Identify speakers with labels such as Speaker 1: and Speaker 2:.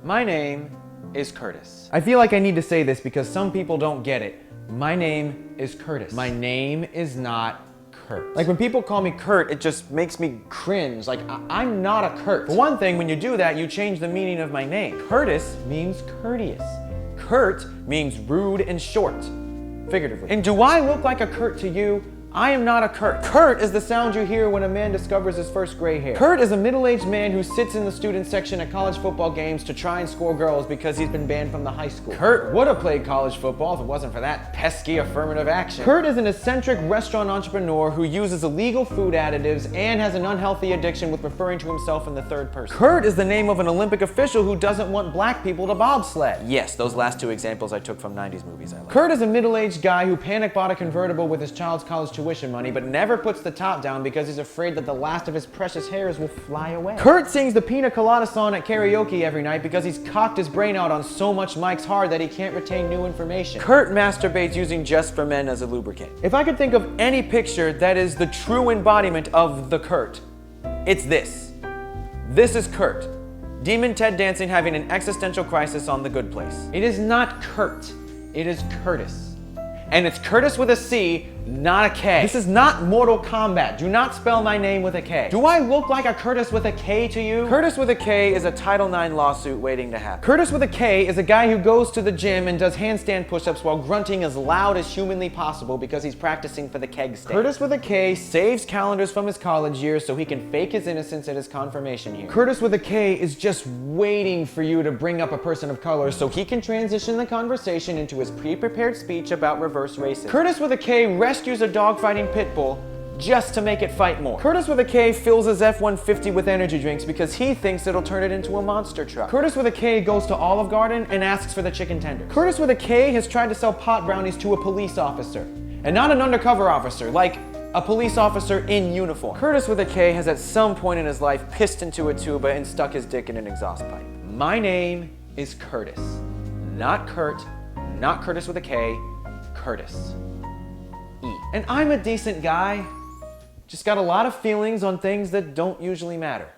Speaker 1: My name is Curtis.
Speaker 2: I feel like I need to say this because some people don't get it. My name is Curtis. My name is not Kurt.
Speaker 1: Like when people call me Kurt, it just makes me cringe. Like I'm not a Kurt.
Speaker 2: For one thing, when you do that, you change the meaning of my name. Curtis means courteous. Kurt means rude and short, figuratively. And do I look like a Kurt to you? I am not a Kurt. Kurt is the sound you hear when a man discovers his first gray hair. Kurt is a middle-aged man who sits in the student section at college football games to try and score girls because he's been banned from the high school. Kurt would have played college football if it wasn't for that pesky affirmative action. Kurt is an eccentric restaurant entrepreneur who uses illegal food additives and has an unhealthy addiction with referring to himself in the third person. Kurt is the name of an Olympic official who doesn't want black people to bobsled.
Speaker 1: Yes, those last two examples I took from 90s movies I like.
Speaker 2: Kurt is a middle-aged guy who panic bought a convertible with his child's college tuition money, but never puts the top down because he's afraid that the last of his precious hairs will fly away. Kurt sings the Pina Colada song at karaoke every night because he's cocked his brain out on so much Mike's Hard that he can't retain new information.
Speaker 1: Kurt masturbates using Just for Men as a lubricant.
Speaker 2: If I could think of any picture that is the true embodiment of the Kurt, it's this. This is Kurt. Demon Ted Danson having an existential crisis on The Good Place. It is not Kurt, it is Curtis. And it's Curtis with a C, not a K. This is not Mortal Kombat. Do not spell my name with a K. Do I look like a Curtis with a K to you?
Speaker 1: Curtis with a K is a Title IX lawsuit waiting to happen.
Speaker 2: Curtis with a K is a guy who goes to the gym and does handstand push-ups while grunting as loud as humanly possible because he's practicing for the keg stand. Curtis with a K saves calendars from his college years so he can fake his innocence at his confirmation year. Curtis with a K is just waiting for you to bring up a person of color so he can transition the conversation into his pre-prepared speech about reverse racism. Curtis with a K rescues a dog-fighting pit bull just to make it fight more. Curtis with a K fills his F-150 with energy drinks because he thinks it'll turn it into a monster truck. Curtis with a K goes to Olive Garden and asks for the chicken tenders. Curtis with a K has tried to sell pot brownies to a police officer, and not an undercover officer, like a police officer in uniform. Curtis with a K has at some point in his life pissed into a tuba and stuck his dick in an exhaust pipe. My name is Curtis. Not Kurt, not Curtis with a K, Curtis. E. And I'm a decent guy, just got a lot of feelings on things that don't usually matter.